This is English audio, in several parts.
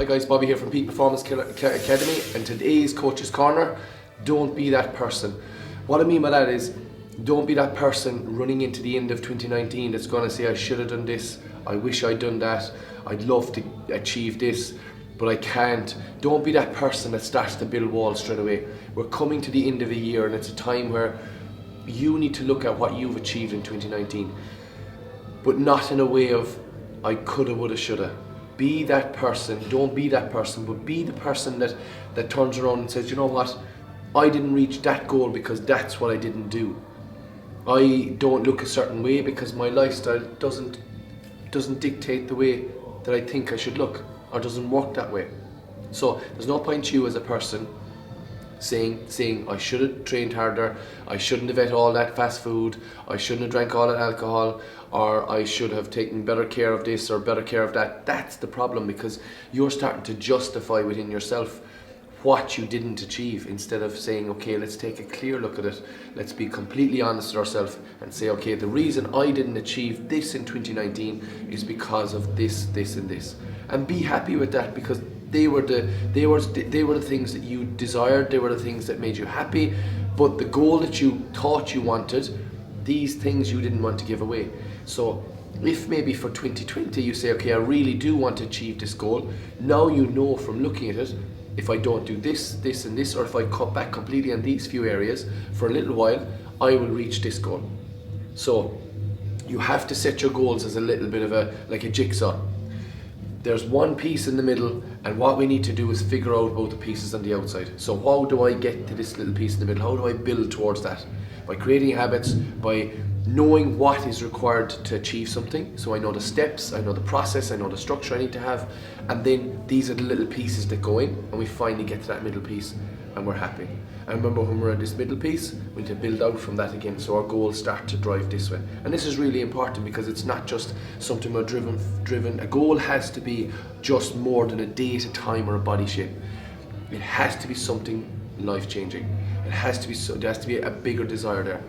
Hi guys, Bobby here from Peak Performance Academy, and today's Coach's Corner. Don't be that person. What I mean by that is, don't be that person running into the end of 2019 that's going to say, I should have done this, I wish I'd done that, I'd love to achieve this, but I can't. Don't be that person that starts to build walls straight away. We're coming to the end of a year, and it's a time where you need to look at what you've achieved in 2019, but not in a way of, I coulda, woulda, shoulda. Be that person. Don't be that person, but be the person that turns around and says, you know what, I didn't reach that goal because that's what I didn't do. I don't look a certain way because my lifestyle doesn't dictate the way that I think I should look, or doesn't work that way. So there's no point you as a person saying I should have trained harder, I shouldn't have ate all that fast food, I shouldn't have drank all that alcohol, or I should have taken better care of this or better care of that. That's the problem, because you're starting to justify within yourself what you didn't achieve, instead of saying, okay, let's take a clear look at it, let's be completely honest with ourselves and say, okay, the reason I didn't achieve this in 2019 is because of this, this and this, and be happy with that, because they were the things that you desired, they were the things that made you happy, but the goal that you thought you wanted, these things you didn't want to give away. So if maybe for 2020 you say, okay, I really do want to achieve this goal, now you know from looking at it, if I don't do this, this and this, or if I cut back completely on these few areas for a little while, I will reach this goal. So you have to set your goals as a little bit of like a jigsaw. There's one piece in the middle, and what we need to do is figure out both the pieces on the outside. So how do I get to this little piece in the middle? How do I build towards that? By creating habits, by knowing what is required to achieve something. So I know the steps, I know the process, I know the structure I need to have, and then these are the little pieces that go in, and we finally get to that middle piece, and we're happy. And remember, when we're at this middle piece, we need to build out from that again, so our goals start to drive this way. And this is really important, because it's not just something we're driven. A goal has to be just more than a date, a time, or a body shape. It has to be something life-changing. There has to be a bigger desire there.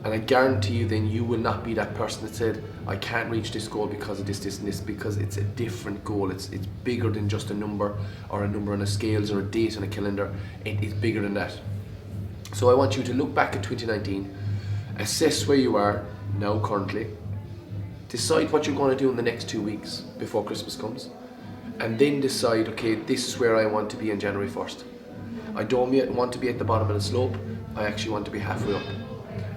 And I guarantee you, then you will not be that person that said, I can't reach this goal because of this, this and this, because it's a different goal. It's bigger than just a number, or a number on a scales, or a date on a calendar. It's bigger than that. So I want you to look back at 2019, assess where you are now currently, decide what you're going to do in the next 2 weeks before Christmas comes, and then decide, okay, this is where I want to be on January 1st. I don't want to be at the bottom of the slope, I actually want to be halfway up.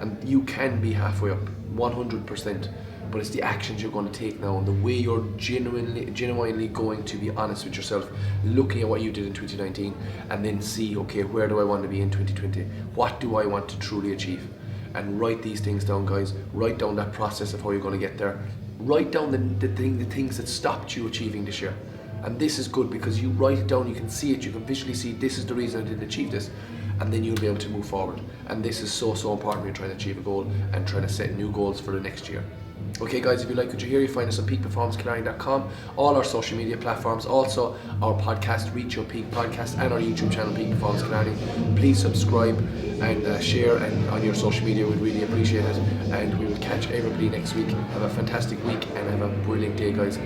And you can be halfway up, 100%, but it's the actions you're going to take now, and the way you're genuinely going to be honest with yourself, looking at what you did in 2019, and then see, okay, where do I want to be in 2020? What do I want to truly achieve? And write these things down, guys. Write down that process of how you're going to get there. Write down the things that stopped you achieving this year. And this is good, because you write it down, you can see it, you can visually see, this is the reason I didn't achieve this, and then you'll be able to move forward. And this is so important when you're trying to achieve a goal and trying to set new goals for the next year. Okay guys, if you like what you hear, you find us on peakperformancecanary.com, all our social media platforms, also our podcast, Reach Your Peak Podcast, and our YouTube channel, Peak Performance Canary. Please subscribe and share, and on your social media, we'd really appreciate it. And we will catch everybody next week. Have a fantastic week and have a brilliant day, guys.